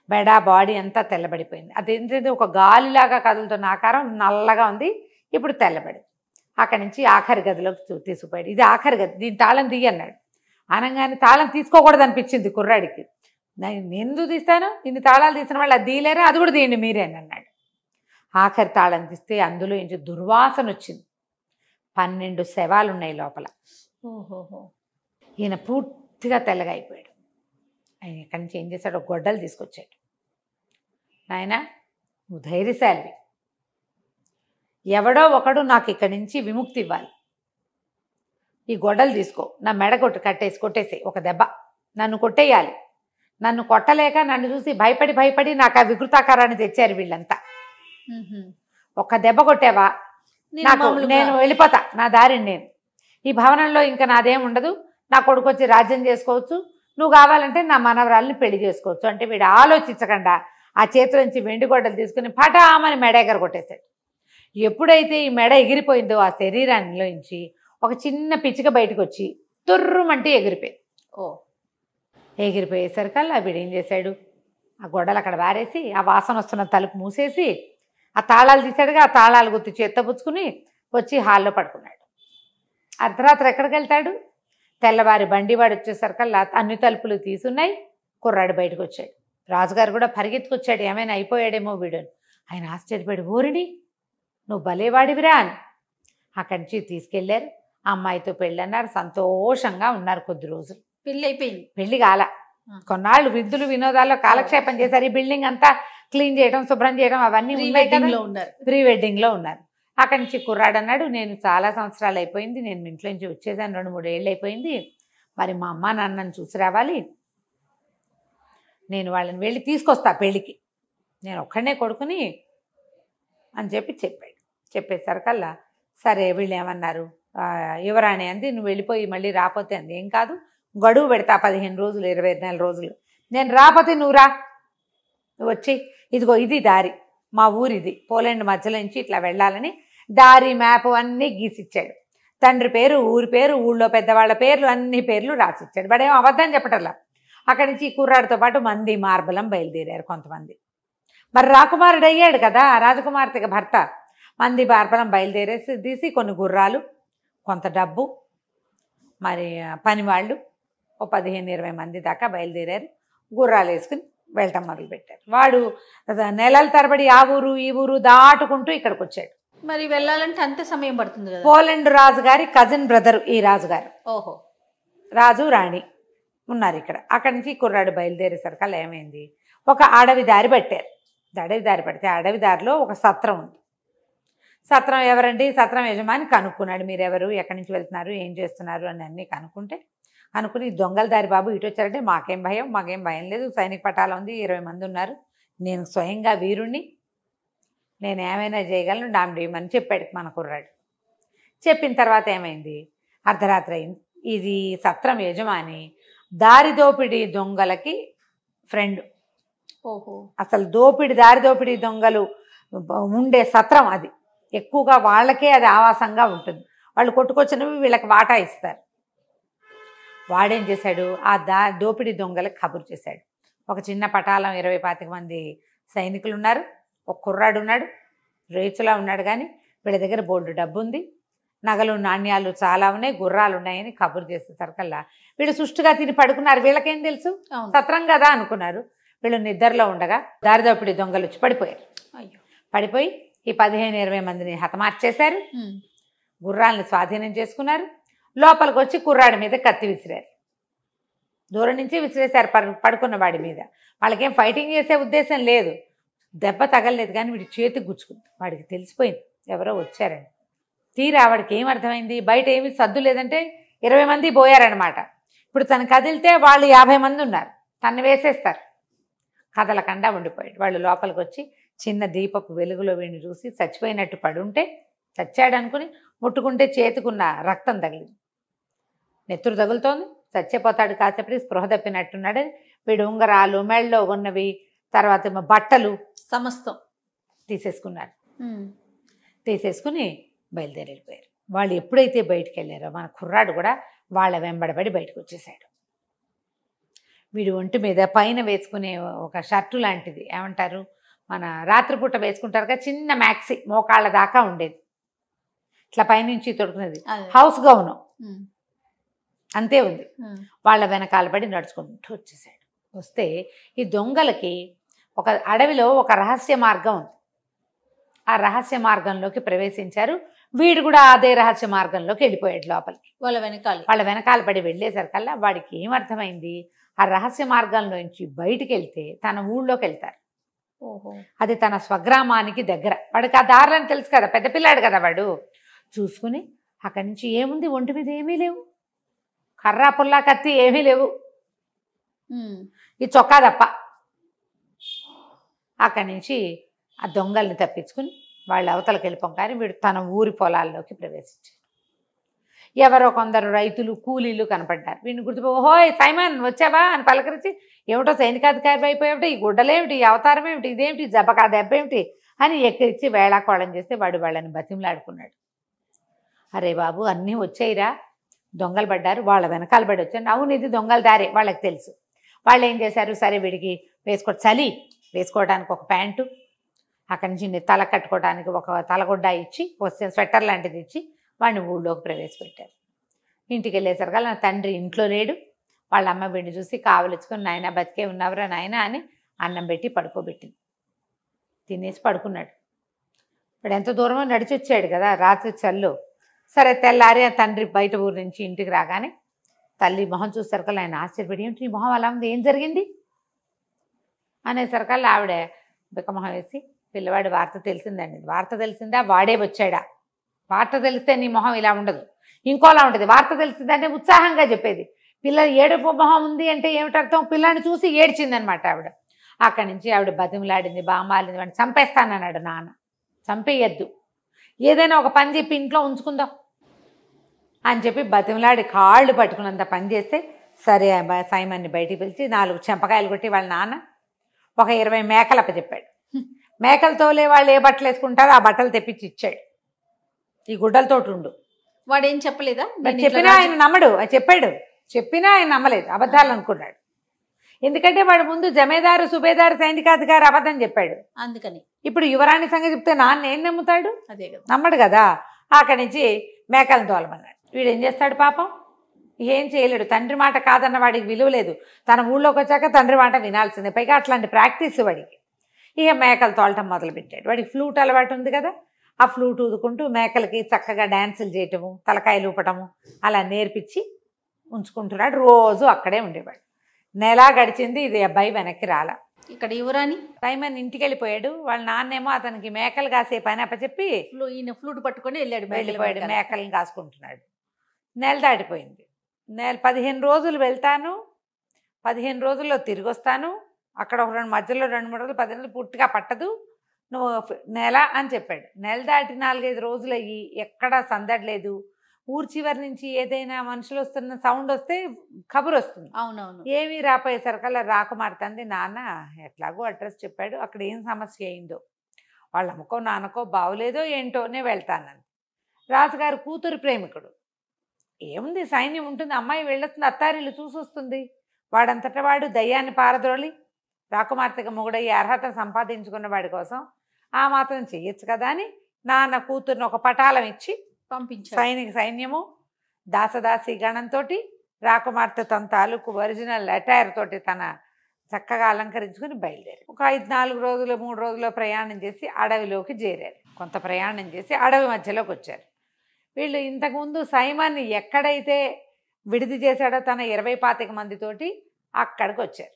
బెడ బాడీ అంతా తెల్లబడిపోయింది. అదేంటంటే ఒక గాలిలాగా కదులుతున్న ఆకారం నల్లగా ఉంది. ఇప్పుడు తెల్లబడి అక్కడి నుంచి ఆఖరి గదిలోకి తీసుకుపోయాడు. ఇది ఆఖరి గది, దీని తాళం తీయి అన్నాడు. అనగానే తాళం తీసుకోకూడదు అనిపించింది కుర్రాడికి. నేను ఎందుకు తీస్తాను, ఇన్ని తాళాలు తీసిన వాళ్ళు అది తీయలేరా, అది కూడా తీయండి మీరే అని అన్నాడు. ఆఖరి తాళం తీస్తే అందులో నుంచి దుర్వాసన వచ్చింది. 12 శవాలు ఉన్నాయి లోపల. ఓహోహో. ఈయన పూర్తిగా తెల్లగా అయిపోయాడు. ఆయన ఎక్కడి నుంచి ఏం చేశాడు, గొడ్డలు తీసుకొచ్చాడు. నాయన నువ్వు ధైర్యశాలివి, ఎవడో ఒకడు నాకు ఇక్కడి నుంచి విముక్తి ఇవ్వాలి. ఈ గొడ్డలు తీసుకో, నా మెడ కొట్టేసి ఒక దెబ్బ నన్ను కొట్టేయాలి. నన్ను కొట్టలేక నన్ను చూసి భయపడి నాకు ఆ వికృతాకారాన్ని తెచ్చారు వీళ్ళంతా. ఒక్క దెబ్బ కొట్టావా నేను వెళ్ళిపోతా, నా దారిని నేను. ఈ భవనంలో ఇంకా నాదేం ఉండదు, నా కొడుకు వచ్చి రాజ్యం చేసుకోవచ్చు, నువ్వు కావాలంటే నా మనవరాలని పెళ్లి చేసుకోవచ్చు అంటే వీడు ఆలోచించకుండా ఆ చేతుల నుంచి వెండి గొడ్డలు తీసుకుని పటామని మెడ ఎగర కొట్టేశాడు. ఎప్పుడైతే ఈ మెడ ఎగిరిపోయిందో ఆ శరీరానిలో నుంచి ఒక చిన్న పిచ్చిక బయటకు వచ్చి తుర్రుమంటే ఎగిరిపోయింది. ఎగిరిపోయేసరికల్లా వీడు ఏం చేశాడు, ఆ గొడ్డలు అక్కడ వారేసి ఆ వాసన వస్తున్న తలుపు మూసేసి ఆ తాళాలు తీశాడుగా, ఆ తాళాలు గుర్తు చేత్తపుచ్చుకుని వచ్చి హాల్లో పడుకున్నాడు. అర్ధరాత్రి ఎక్కడికి వెళ్తాడు, తెల్లవారి బండివాడు వచ్చేసరికల్లా అన్ని తలుపులు తీసున్నాయి. కుర్రాడు బయటకు వచ్చాడు. రాజుగారు కూడా పరిగెత్తుకొచ్చాడు, ఏమైనా అయిపోయాడేమో వీడని. ఆయన ఆశ్చర్యపడి, ఓరిని నువ్వు భలేవాడివిరా అని అక్కడి నుంచి తీసుకెళ్లారు. ఆ అమ్మాయితో పెళ్ళి అన్నారు. సంతోషంగా ఉన్నారు కొద్ది రోజులు. పెళ్ళి అయిపోయింది. పెళ్లి కాల, కొన్నాళ్ళు విందులు వినోదాల్లో కాలక్షేపం చేశారు. ఈ బిల్డింగ్ అంతా క్లీన్ చేయడం, శుభ్రం చేయడం అవన్నీ ఉన్నాయి కదా, ప్రీ వెడ్డింగ్ లో ఉన్నారు. అక్కడి నుంచి కుర్రాడు అన్నాడు, నేను చాలా సంవత్సరాలు అయిపోయింది, నేను మీ ఇంట్లో నుంచి వచ్చేసాను, 2-3 ఏళ్ళు అయిపోయింది, మరి మా అమ్మ నాన్నని చూసి రావాలి, నేను వెళ్ళి తీసుకొస్తా పెళ్ళికి, నేను ఒక్కడనే కొడుకుని అని చెప్పాడు. చెప్పేసరికల్లా సరే వీళ్ళు ఏమన్నారు, యువరాణి అంది, నువ్వు వెళ్ళిపోయి మళ్ళీ రాపోతే అంది, ఏం కాదు గడువు పెడతా 15 రోజులు 24 రోజులు, నేను రాపోతే నువ్వు రా, నువ్వు వచ్చి ఇదిగో ఇది దారి, మా ఊరిది, పోలాండ్ మధ్యలో నుంచి ఇట్లా వెళ్ళాలని దారి మ్యాప్ అన్నీ గీసిచ్చాడు. తండ్రి పేరు, ఊరి పేరు, ఊళ్ళో పెద్దవాళ్ళ పేర్లు, అన్ని పేర్లు రాసిచ్చాడు. వాడేమో అబద్ధం చెప్పటల్లా. అక్కడి నుంచి కుర్రాడితో పాటు మంది మార్బలం బయలుదేరారు కొంతమంది. మరి రాకుమారుడు అయ్యాడు కదా, రాజకుమార్తెకి భర్త. మంది మార్బలం బయలుదేరేసి తీసి కొన్ని గుర్రాలు, కొంత డబ్బు, మరి పనివాళ్ళు 15-20 మంది దాకా బయలుదేరారు. గుర్రాలు వేసుకుని వెళ్ళటం మొదలుపెట్టారు. వాడు నెలల తరబడి ఆ ఊరు ఈ ఊరు దాటుకుంటూ ఇక్కడికి వచ్చాడు. మరి వెళ్ళాలంటే అంత సమయం పడుతుంది కదా. పోలాండ్ రాజుగారి కజిన్ బ్రదర్ ఈ రాజుగారు. ఓహో. రాజు రాణి ఉన్నారు ఇక్కడ. అక్కడి నుంచి కుర్రాడు బయలుదేరేసరికల్లా ఏమైంది, ఒక అడవి దారి పట్టారు. అడవి దారి పడితే అడవి దారిలో ఒక సత్రం ఉంది. సత్రం ఎవరండి, సత్రం యజమాని కనుక్కున్నాడు, మీరెవరు, ఎక్కడి నుంచి వెళ్తున్నారు, ఏం చేస్తున్నారు అని అన్నీ అనుకుని దొంగల దారి బాబు ఇటు వచ్చారంటే మాకేం భయం లేదు, సైనిక పటాలం ఉంది, 20 మంది ఉన్నారు, నేను స్వయంగా వీరుణ్ణి, నేను ఏమైనా చేయగలను, డామిడేయమని చెప్పాడు మన కుర్రాడు. చెప్పిన తర్వాత ఏమైంది, అర్ధరాత్రి అయింది. ఇది సత్రం యజమాని దారి దోపిడీ దొంగలకి ఫ్రెండ్. ఓహో. అసలు దారి దోపిడీ దొంగలు ఉండే సత్రం అది. ఎక్కువగా వాళ్ళకే అది ఆవాసంగా ఉంటుంది. వాళ్ళు కొట్టుకొచ్చినవి వీళ్ళకి వాటా ఇస్తారు. వాడేం చేశాడు, ఆ దోపిడీ దొంగలకు కబురు చేశాడు. ఒక చిన్న పటాలం 20-25 మంది సైనికులు ఉన్నారు, ఒక కుర్రాడు ఉన్నాడు, రేచులా ఉన్నాడు, కానీ వీళ్ళ దగ్గర బోల్డు డబ్బు ఉంది, నగలు నాణ్యాలు చాలా ఉన్నాయి, గుర్రాలు ఉన్నాయని కబురు చేసేసరికల్లా వీళ్ళు సుష్టుగా తిని పడుకున్నారు. వీళ్ళకేం తెలుసు, సత్రం కదా అనుకున్నారు. వీళ్ళు నిద్రలో ఉండగా దారి దోపిడీ దొంగలు వచ్చి పడిపోయారు. పడిపోయి ఈ 15-20 మందిని హతమార్చేశారు. గుర్రాలను స్వాధీనం చేసుకున్నారు. లోపలికి వచ్చి కుర్రాడి మీద కత్తి విసిరారు. దూరం నుంచి విసిరేశారు పడుకున్న వాడి మీద. వాళ్ళకేం ఫైటింగ్ చేసే ఉద్దేశం లేదు, దెబ్బ తగలలేదు, కానీ వీడి చేతికి గుచ్చుకుంది. వాడికి తెలిసిపోయింది ఎవరో వచ్చారని. తీరా వాడికి ఏం అర్థమైంది, బయట ఏమి సద్దు లేదంటే 20 మంది పోయారనమాట. ఇప్పుడు తను కదిలితే వాళ్ళు 50 మంది ఉన్నారు, తను వేసేస్తారు. కదలకుండా ఉండిపోయాడు. వాళ్ళు లోపలికి వచ్చి చిన్న దీపపు వెలుగులో వీడిని చూసి చచ్చిపోయినట్టు పడుంటే చచ్చాడు అనుకుని ముట్టుకుంటే చేతుకున్న రక్తం తగిలింది. నెత్తురు తగులుతోంది, చచ్చిపోతాడు కాసేపటి స్పృహ తప్పినట్టున్నాడని వీడు ఉంగరాలు, మెళ్ళలో ఉన్నవి, తర్వాత బట్టలు సమస్తం తీసేసుకున్నారు. తీసేసుకుని బయలుదేరి వెళ్ళిపోయారు. వాళ్ళు ఎప్పుడైతే బయటికి వెళ్ళారో మన కుర్రాడు కూడా వాళ్ళ వెంబడబడి బయటకు వచ్చేసాడు. వీడు ఒంటి మీద పైన వేసుకునే ఒక షర్టు లాంటిది, ఏమంటారు మన రాత్రిపూట వేసుకుంటారు కదా, చిన్న మ్యాక్సీ మోకాళ్ళ దాకా ఉండేది, ఇట్లా పైనుంచి తొడుకునేది, హౌస్ గౌను అంతే ఉంది. వాళ్ళ వెనకాల పడి నడుచుకుంటూ వచ్చేసాడు. వస్తే ఈ దొంగలకి ఒక అడవిలో ఒక రహస్య మార్గం ఉంది. ఆ రహస్య మార్గంలోకి ప్రవేశించారు. వీడు కూడా అదే రహస్య మార్గంలోకి వెళ్ళిపోయాడు లోపలికి. వాళ్ళ వెనకాల పడి వెళ్ళేసరికల్లా వాడికి ఏమర్థమైంది, ఆ రహస్య మార్గంలోంచి బయటికి వెళ్తే తన ఊళ్ళోకి వెళ్తారు. అది తన స్వగ్రామానికి దగ్గర. వాడికి ఆ దారులని తెలుసు కదా, పెద్ద పిల్లాడు కదా వాడు. చూసుకుని అక్కడి నుంచి ఏముంది, ఒంటి మీద ఏమీ లేవు, కర్రా పుల్లా కత్తి ఏమీ లేవు, ఈ చొక్కా తప్ప. అక్కడి నుంచి ఆ దొంగల్ని తప్పించుకుని వాళ్ళు అవతలకి వెళ్ళిపోం. కానీ వీడు తన ఊరి పొలాల్లోకి ప్రవేశించాడు. ఎవరో కొందరు రైతులు, కూలీలు కనపడ్డారు. వీడిని గుర్తుపో, ఓహోయ్ సైమన్ వచ్చావా అని పలకరించి, ఏమిటో సైనికాధికారి అయిపోయేమిటి, ఈ గుడ్డలేమిటి, ఈ అవతారం ఏమిటి, ఇదేమిటి, జబ్బకా దెబ్బ ఏమిటి అని ఎక్కిరిచ్చి వేళాకోళం చేస్తే వాడు వాళ్ళని బతిమలాడుకున్నాడు. అరే బాబు అన్నీ వచ్చాయిరా, దొంగలు పడ్డారు, వాళ్ళ వెనకాల పడి వచ్చాను. అవును ఇది దొంగల దారే వాళ్ళకి తెలుసు. వాళ్ళు ఏం చేశారు, సరే వీడికి చలి వేసుకోవడానికి ఒక ప్యాంటు, అక్కడి నుంచి తల కట్టుకోవడానికి ఒక తలగుడ్డ ఇచ్చి, వస్తే స్వెటర్ లాంటిది ఇచ్చి వాడిని ఊళ్ళోకి ప్రవేశపెట్టారు. ఇంటికి వెళ్ళేసరికి నా తండ్రి ఇంట్లో లేడు. వాళ్ళ అమ్మ వీడిని చూసి కావలించుకొని, నాయన బతికే ఉన్నవరా నాయన అని అన్నం పెట్టి పడుకోబెట్టింది. తినేసి పడుకున్నాడు. ఇప్పుడు ఎంత దూరమో నడిచి వచ్చాడు కదా రాత్రి చల్లు. సరే తెల్లారి ఆ తండ్రి బయట ఊరు నుంచి ఇంటికి రాగానే తల్లి మొహం చూసరికల్లా ఆయన ఆశ్చర్యపడి, ఏమిటి నీ మొహం అలా ఉంది, ఏం జరిగింది అనేసరికల్లా ఆవిడ బిక్కమొహం వేసి, పిల్లవాడి వార్త తెలిసిందండి. వార్త తెలిసిందా, వాడే వచ్చాడా, వార్త తెలిస్తే నీ మొహం ఇలా ఉండదు, ఇంకోలా ఉంటుంది, వార్త తెలిసిందంటే ఉత్సాహంగా చెప్పేది. పిల్ల ఏడుపు మొహం ఉంది అంటే ఏమిటర్థం, పిల్లాన్ని చూసి ఏడ్చిందనమాట ఆవిడ. అక్కడి నుంచి ఆవిడ బతిమలాడింది, బామాలింది, వాడిని చంపేస్తానన్నాడు నాన్న. చంపేయద్దు, ఏదైనా ఒక పని చెప్పి ఇంట్లో ఉంచుకుందాం అని చెప్పి బతిమలాడి కాళ్ళు పట్టుకున్నంత పని చేస్తే, సరే సైమన్ని బయటికి పిలిచి 4 చెంపకాయలు కొట్టి వాళ్ళ నాన్న ఒక 20 మేకలు అప్పచెప్పాడు. మేకలు తోలే వాళ్ళు ఏ బట్టలు వేసుకుంటారో ఆ బట్టలు తెప్పించి ఇచ్చాడు. ఈ గుడ్డలతోటి ఉండు. వాడేం చెప్పలేదా, చెప్పినా ఆయన నమ్మడు, చెప్పాడు, చెప్పినా ఆయన నమ్మలేదు, అబద్ధాలు అనుకున్నాడు. ఎందుకంటే వాడు ముందు జమేదారు, సుబేదారు, సైనికాధికారి అబద్ధం చెప్పాడు. అందుకని ఇప్పుడు యువరాణి సంగతి చెప్తే నాన్న ఏం నమ్ముతాడు, అదే కదా, నమ్మడు కదా. అక్కడి నుంచి మేకలను తోలమన్నాడు. వీడు ఏం చేస్తాడు పాపం, ఏం చేయలేడు. తండ్రి మాట కాదన్న వాడికి విలువ లేదు. తన ఊళ్ళోకి వచ్చాక తండ్రి మాట వినాల్సిందే, పైగా అట్లాంటి ప్రాక్టీస్ వాడికి. ఇక మేకలు తోలటం మొదలుపెట్టాడు. వాడికి ఫ్లూట్ అలవాటు ఉంది కదా, ఆ ఫ్లూట్ ఊదుకుంటూ మేకలకి చక్కగా డ్యాన్సులు చేయటము, తలకాయలు ఊపటము అలా నేర్పించి ఉంచుకుంటున్నాడు. రోజు అక్కడే ఉండేవాడు. నెల గడిచింది, ఇది అబ్బాయి వెనక్కి రాల. ఇక్కడ యువరాణి సైమన్ ఇంటికి వెళ్ళిపోయాడు. వాళ్ళ నాన్నేమో అతనికి మేకలు కాసే పని అప్పచెప్పి ఈయన ఫ్లూట్ పట్టుకొని వెళ్ళిపోయాడు, మేకలను కాసుకుంటున్నాడు. నెల దాటిపోయింది. 15 రోజులు వెళ్తాను, 15 రోజుల్లో తిరిగి వస్తాను, అక్కడ ఒక మధ్యలో 2-3 రోజులు, 10 రోజులు పూర్తిగా పట్టదు, నువ్వు నెల అని చెప్పాడు. నెల దాటి 4-5 రోజులు అయ్యి ఎక్కడా సందడలేదు. ఊరు చివరి నుంచి ఏదైనా మనుషులు వస్తున్న సౌండ్ వస్తే కబురు వస్తుంది. అవునవును. ఏమీ రాపోయేసరికల్లా రాకుమార్తెంది, నాన్న ఎట్లాగో అడ్రస్ చెప్పాడు, అక్కడ ఏం సమస్య అయిందో, వాళ్ళ అమ్మకో నాన్నకో బాగులేదో ఏంటోనే వెళ్తానని. రాజుగారు కూతురు ప్రేమికుడు, ఏముంది సైన్యం ఉంటుంది, అమ్మాయి వెళ్ళొస్తుంది, అత్తారిల్లు చూసి వస్తుంది. వాడంతటా వాడు దయ్యాన్ని పారద్రోలి రాకుమార్తెగా మొగుడయ్యే అర్హత సంపాదించుకున్న వాడి కోసం ఆ మాత్రం చెయ్యొచ్చు కదా అని నాన్న కూతుర్ని ఒక పటాలం ఇచ్చి పంపించారు. సైన్యము దాసదాసి గణంతో రాకుమార్తె తన తాలూకు ఒరిజినల్ అటైర్ తోటి తన చక్కగా అలంకరించుకుని బయలుదేరి ఒక 4 రోజులు 3 రోజుల్లో ప్రయాణం చేసి అడవిలోకి చేరారు. కొంత ప్రయాణం చేసి అడవి మధ్యలోకి వచ్చారు. వీళ్ళు ఇంతకుముందు సైమన్ని ఎక్కడైతే విడిది చేశాడో తన 20-25 మందితోటి అక్కడికి వచ్చారు.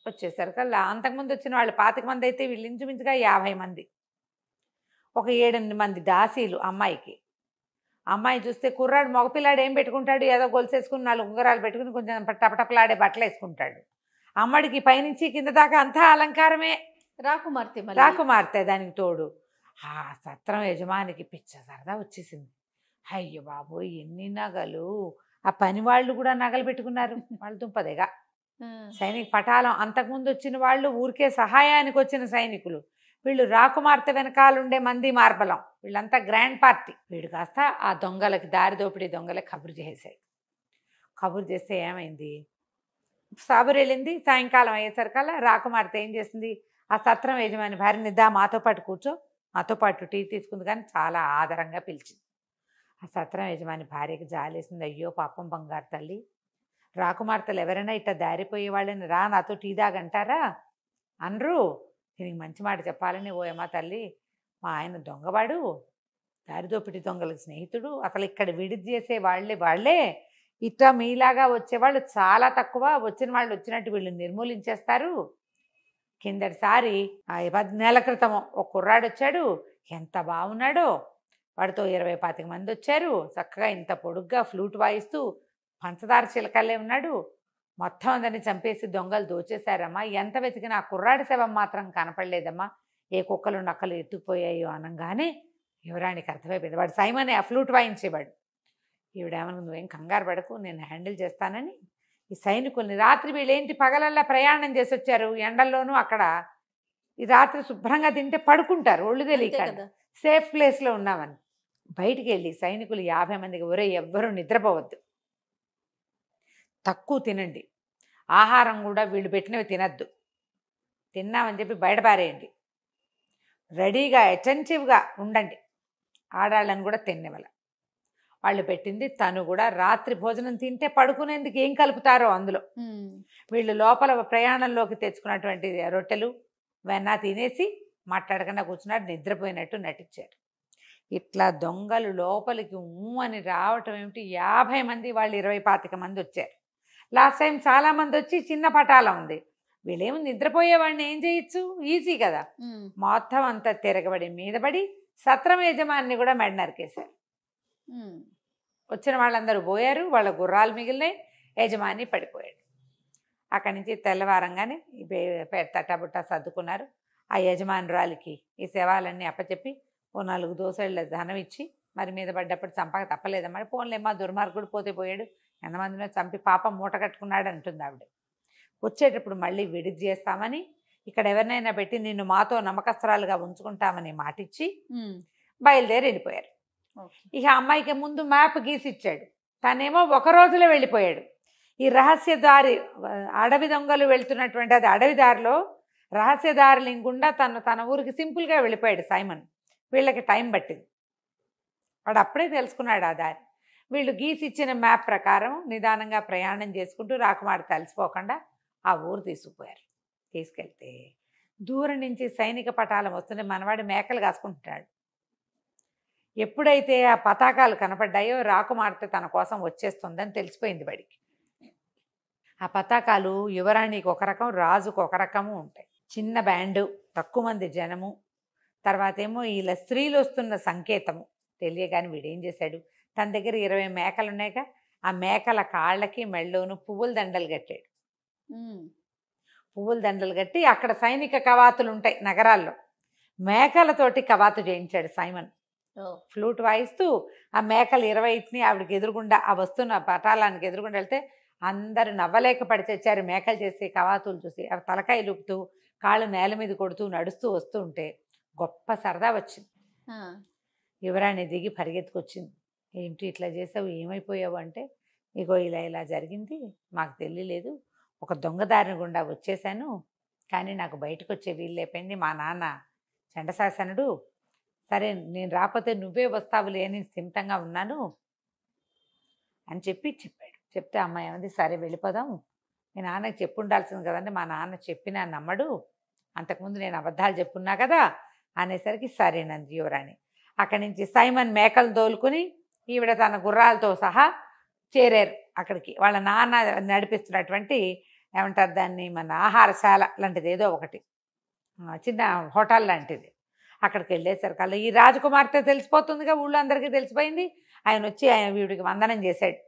వచ్చేసరికల్లా అంతకుముందు వచ్చిన వాళ్ళు 25 మంది అయితే వీళ్ళు ఇంచుమించుగా 50 మంది. ఒక 7-8 మంది దాసీలు అమ్మాయికి. అమ్మాయి చూస్తే కుర్రాడు మగపిల్లాడు ఏం పెట్టుకుంటాడు, ఏదో గొలుసేసుకుని 4 ఉంగరాలు పెట్టుకుని కొంచెం టపటపలాడే బట్టలు వేసుకుంటాడు. అమ్మడికి పైనుంచి కింద దాకా అంతా అలంకారమే. రాకుమార్తె మళ్ళీ. రాకుమార్తె దానికి తోడు. ఆ సత్రం యజమానికి పిచ్చ సరదా వచ్చేసింది. అయ్యో బాబోయ్ ఎన్ని నగలు! ఆ పని వాళ్ళు కూడా నగలు పెట్టుకున్నారు వాళ్ళు దుంపదేగా. ఆ. సైనిక పటాలం అంతకుముందు వచ్చిన వాళ్ళు ఊరికే సహాయానికి వచ్చిన సైనికులు, వీళ్ళు రాకుమార్తె వెనకాలండే మంది మార్బలం, వీళ్ళంతా గ్రాండ్ పార్టీ. వీడు కాస్త ఆ దొంగలకి దారి దోపిడీ దొంగలకి కబురు చేశాయి. కబురు చేస్తే ఏమైంది, సాబురు వెళ్ళింది. సాయంకాలం అయ్యేసరికల్లా రాకుమార్తె ఏం చేసింది, ఆ సత్రం యజమాని భార్యని దా మాతో పాటు కూర్చో, మాతో పాటు టీ తీసుకుంది, కానీ చాలా ఆదరంగా పిలిచింది. ఆ సత్రం యజమాని భార్యకి జాలేసింది. అయ్యో పాపం బంగారు తల్లి, రాకుమార్తెలు ఎవరైనా ఇట్లా దారిపోయే వాళ్ళని రా నాతో టీ దాగంటారా అనరు. దీనికి మంచి మాట చెప్పాలని, ఓ ఏమా తల్లి, మా ఆయన దొంగవాడు, దారిదోపిడి దొంగలకు స్నేహితుడు, అసలు ఇక్కడ విడిది చేసే వాళ్ళే ఇట్లా మీలాగా వచ్చేవాళ్ళు చాలా తక్కువ, వచ్చిన వాళ్ళు వచ్చినట్టు వీళ్ళు నిర్మూలించేస్తారు. కిందటిసారి 10 నెలల క్రితం ఒక కుర్రాడు వచ్చాడు, ఎంత బాగున్నాడో, వాడితో 20-25 మంది వచ్చారు, చక్కగా ఇంత పొడుగ్గా ఫ్లూట్ వాయిస్తూ పంచదార చిలకల్లే ఉన్నాడు, మొత్తం అందరిని చంపేసి దొంగలు దోచేశారమ్మా, ఎంత వెతికినా ఆ కుర్రాడి శవం మాత్రం కనపడలేదమ్మా, ఏ కుక్కలు నక్కలు ఎత్తుకుపోయాయో అనగానే యువరానికి అర్థమైపోయింది, వాడు సైమనే ఆ ఫ్లూట్ వాయించేవాడు. ఈవిడేమన్నా నువ్వేం కంగారు పడకు, నేను హ్యాండిల్ చేస్తానని ఈ సైనికుల్ని, రాత్రి వీళ్ళేంటి పగలల్లా ప్రయాణం చేసి వచ్చారు ఎండల్లోనూ, అక్కడ ఈ రాత్రి శుభ్రంగా తింటే పడుకుంటారు ఒళ్ళు తెలియక, సేఫ్ ప్లేస్లో ఉన్నామని బయటికి వెళ్ళి సైనికులు 50 మందికి, ఒరే ఎవ్వరూ నిద్రపోవద్దు, తక్కువ తినండి, ఆహారం కూడా వీళ్ళు పెట్టినవి తినద్దు, తిన్నామని చెప్పి బయట పారేయండి, రెడీగా అటెంటివ్గా ఉండండి, ఆడాళ్ళని కూడా తినేవాళ్ళ. వాళ్ళు పెట్టింది తను కూడా రాత్రి భోజనం తింటే పడుకునేందుకు ఏం కలుపుతారో అందులో, వీళ్ళు లోపల ప్రయాణంలోకి తెచ్చుకున్నటువంటి రొట్టెలు వెన్న తినేసి మాట్లాడకుండా కూర్చున్నాడు, నిద్రపోయినట్టు నటించారు. ఇట్లా దొంగలు లోపలికి అని రావటం ఏమిటి, 50 మంది, వాళ్ళు 20-25 మంది వచ్చారు. లాస్ట్ టైం చాలామంది వచ్చి చిన్న పటాలం ఉంది, వీళ్ళేమో నిద్రపోయేవాడిని ఏం చేయొచ్చు, ఈజీ కదా. మొత్తం అంతా తిరగబడి మీదబడి సత్రం యజమాని కూడా మెడ నరికేశారు. వచ్చిన వాళ్ళందరూ పోయారు, వాళ్ళ గుర్రాలు మిగిలినాయి, యజమాని పడిపోయాడు. అక్కడి నుంచి తెల్లవారంగానే తట్టబుట్ట సర్దుకున్నారు. ఆ యజమానురాలికి ఈ శవాలన్నీ అప్పచెప్పి ఓ 4 దోసెళ్ళ ధనం ఇచ్చి, మరి మీద పడ్డప్పుడు చంపక తప్పలేదమ్మా, పోన్లేమ్మా దుర్మార్గుడు పోతే పోయాడు, ఎంతమందినో చంపి పాపం మూట కట్టుకున్నాడు అంటుంది ఆవిడ. వచ్చేటప్పుడు మళ్ళీ విడిది చేస్తామని, ఇక్కడ ఎవరినైనా పెట్టి నిన్ను మాతో నమ్మకస్తురాలుగా ఉంచుకుంటామని మాటిచ్చి బయలుదేరి వెళ్ళిపోయారు. ఇక అమ్మాయికి ముందు మ్యాప్ గీసి ఇచ్చాడు, తనేమో 1 రోజులో వెళ్ళిపోయాడు. ఈ రహస్య దారి, అడవి దొంగలు వెళ్తున్నటువంటి అది అడవి దారిలో రహస్య దారి గుండా తన ఊరికి సింపుల్గా వెళ్ళిపోయాడు సైమన్. వీళ్ళకి టైం పట్టింది, వాడు అప్పుడే తెలుసుకున్నాడు ఆ దారి. వీళ్ళు గీసి ఇచ్చిన మ్యాప్ ప్రకారం నిదానంగా ప్రయాణం చేసుకుంటూ రాకుమార్తె అలసిపోకుండా ఆ ఊరు తీసుకుపోయారు. తీసుకెళ్తే దూరం నుంచి సైనిక పటాలం వస్తుంటే మనవాడు మేకలు కాసుకుంటున్నాడు. ఎప్పుడైతే ఆ పతాకాలు కనపడ్డాయో రాకుమార్తె తన కోసం వచ్చేస్తుందని తెలిసిపోయింది వాడికి. ఆ పతాకాలు యువరాణికి ఒక రకం, రాజుకు ఒక రకము ఉంటాయి. చిన్న బ్యాండు, తక్కువ మంది జనము, తర్వాత ఏమో ఇలా స్త్రీలు వస్తున్న సంకేతము తెలియగాని వీడేం చేశాడు, తన దగ్గర 20 మేకలు ఉన్నాయిగా, ఆ మేకల కాళ్ళకి మెళ్ళోను పువ్వుల దండలు కట్టాడు. పువ్వుల దండలు కట్టి అక్కడ సైనిక కవాతులు ఉంటాయి నగరాల్లో, మేకలతోటి కవాతు చేయించాడు సైమన్. ఫ్లూట్ వాయిస్తూ ఆ మేకలు 20ని ఆవిడకి ఎదురుగుండా, ఆ వస్తున్న పటాలానికి ఎదురుగుండా వెళ్తే అందరూ నవ్వలేక పడి తెచ్చారు. మేకలు చేసే కవాతులు చూసి అవి తలకాయ లుపుతూ కాళ్ళు నేల మీద కొడుతూ నడుస్తూ వస్తూ ఉంటే గొప్ప సరదా వచ్చింది. యువరాణి దిగి పరిగెత్తుకొచ్చింది. ఏంటి ఇట్లా చేసావు, ఏమైపోయావు అంటే, ఇగో ఇలా జరిగింది, మాకు తెలియలేదు, ఒక దొంగదారిని గుండా వచ్చేసాను, కానీ నాకు బయటకు వచ్చే వీలు లేకపోయింది, మా నాన్న చండశాసనుడు, సరే నేను రాకపోతే నువ్వే వస్తావులే అని స్థిమితంగా ఉన్నాను అని చెప్పాడు. చెప్తే అమ్మాయి ఏమంది, సరే వెళ్ళిపోదాం, మీ నాన్నకి చెప్పు ఉండాల్సింది కదండి, మా నాన్న చెప్పినా నమ్మడు, అంతకుముందు నేను అబద్ధాలు చెప్పున్నా కదా అనేసరికి సరేనంది యువరాణి. అక్కడి నుంచి సైమన్ మేకలు తోలుకుని ఈవిడ తన గుర్రాలతో సహా చేరారు అక్కడికి. వాళ్ళ నాన్న నడిపిస్తున్నటువంటి, ఏమంటారు దాన్ని, మన ఆహారశాల లాంటిది ఏదో ఒకటి, చిన్న హోటల్ లాంటిది. అక్కడికి వెళ్ళేసరికల్లా ఈ రాజకుమార్తె తెలిసిపోతుందిగా, ఊళ్ళో అందరికీ తెలిసిపోయింది. ఆయన వచ్చి వీడికి వందనం చేశాడు.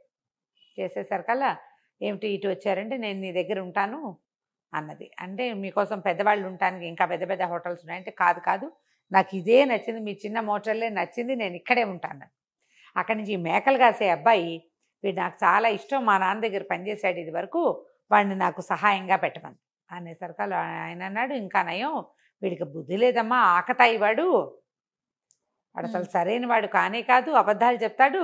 చేసేసరికల్లా ఏమిటి ఇటు వచ్చారంటే, నేను నీ దగ్గర ఉంటాను అన్నది. అంటే మీకోసం పెద్దవాళ్ళు ఉండటానికి ఇంకా పెద్ద పెద్ద హోటల్స్ ఉన్నాయంటే కాదు కాదు, నాకు ఇదే నచ్చింది, మీ చిన్న మోటల్లే నచ్చింది, నేను ఇక్కడే ఉంటాను. అక్కడి నుంచి ఈ మేకలు కాసే అబ్బాయి, వీడు నాకు చాలా ఇష్టం, మా నాన్న దగ్గర పనిచేశాడు ఇది వరకు, వాడిని నాకు సహాయంగా పెట్టమని అనేసరికి ఆయన అన్నాడు, ఇంకా నయం, వీడికి బుద్ధి లేదమ్మా, ఆకతాయి వాడు అసలు సరైన వాడు కానే కాదు, అబద్ధాలు చెప్తాడు,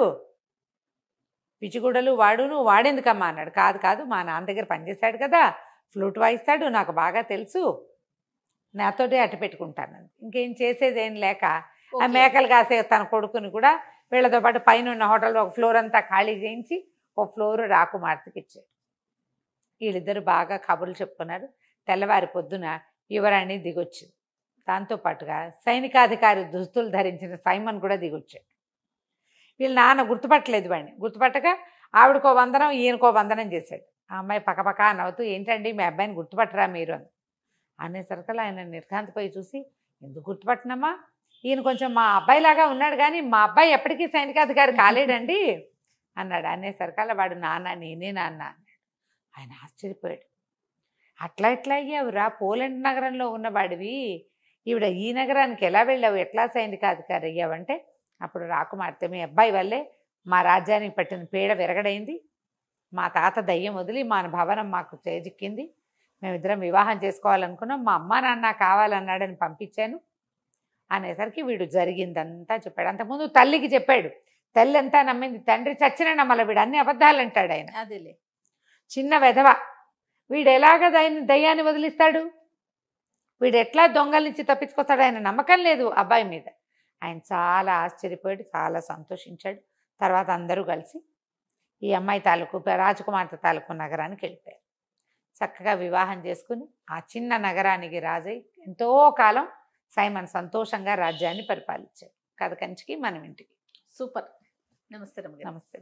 పిచ్చిగుడలు వాడును, వాడెందుకమ్మా అన్నాడు. కాదు కాదు, మా నాన్న దగ్గర పనిచేశాడు కదా, ఫ్లూట్ వాయిస్తాడు, నాకు బాగా తెలుసు, నాతోటే అట్టు పెట్టుకుంటాను. ఇంకేం చేసేదేం లేక ఆ మేకలు కాసే తన కొడుకుని కూడా వీళ్ళతో పాటు పైన ఉన్న హోటల్లో ఒక ఫ్లోర్ అంతా ఖాళీ చేయించి ఒక ఫ్లోర్ రాకుమార్తెకి ఇచ్చాడు. వీళ్ళిద్దరు బాగా కబుర్లు చెప్పుకున్నారు. తెల్లవారి పొద్దున యువరాణి దిగొచ్చింది. దాంతోపాటుగా సైనికాధికారి దుస్తులు ధరించిన సైమన్ కూడా దిగొచ్చాడు. వీళ్ళ నాన్న గుర్తుపట్టలేదు వాడిని. గుర్తుపట్టక ఆవిడకో వందనం ఈయనకో వందనం చేశాడు. ఆ అమ్మాయి పక్కపక్క నవ్వుతూ, ఏంటండి మీ అబ్బాయిని గుర్తుపట్టరా మీరు అని అనేసరికల్లా ఆయన నిర్ఘాంతపోయి చూసి, ఎందుకు గుర్తుపట్టినమ్మా, ఈయన కొంచెం మా అబ్బాయిలాగా ఉన్నాడు కానీ మా అబ్బాయి ఎప్పటికీ సైనికాధికారి కాలేడండి అన్నాడు. అనేసరికల్లా వాడు, నాన్న నేనే నాన్న అన్నాడు. ఆయన ఆశ్చర్యపోయాడు. అట్లా ఎట్లా అయ్యావురా, పోలాండ్ నగరంలో ఉన్నవాడివి, ఈవిడ ఈ నగరానికి ఎలా వెళ్ళావు, ఎట్లా సైనికాధికారి అయ్యావంటే అప్పుడు రాకుమార్తె, మీ అబ్బాయి వల్లే మా రాజ్యానికి పట్టిన పీడ విరగడైంది, మా తాత దయ్యం వదిలి మా భవనం మాకు చేజిక్కింది, మేమిద్దరం వివాహం చేసుకోవాలనుకున్నాం, మా అమ్మా నాన్న కావాలన్నాడని పంపించాను అనేసరికి వీడు జరిగిందంతా చెప్పాడు. అంతకుముందు తల్లికి చెప్పాడు, తల్లి అంతా నమ్మింది, తండ్రి చచ్చిన నమ్మల, వీడు అన్ని అబద్ధాలు అంటాడు ఆయన. అదేలే, చిన్న వెధవ, వీడు ఎలాగ దయ్యాన్ని వదిలిస్తాడు, వీడు ఎట్లా దొంగల నుంచి తప్పించుకొస్తాడు, ఆయన నమ్మకం లేదు అబ్బాయి మీద. ఆయన చాలా ఆశ్చర్యపోయాడు, చాలా సంతోషించాడు. తర్వాత అందరూ కలిసి ఈ అమ్మాయి తాలూకు రాజకుమార్తె తాలూకు నగరానికి వెళ్ళిపోయారు. చక్కగా వివాహం చేసుకుని ఆ చిన్న నగరానికి రాజై ఎంతో కాలం సైమన్ సంతోషంగా రాజ్యాన్ని పరిపాలించాడు. కథ కంచికి మనం ఇంటికి. సూపర్. నమస్తే రమ్య గారు. నమస్తే.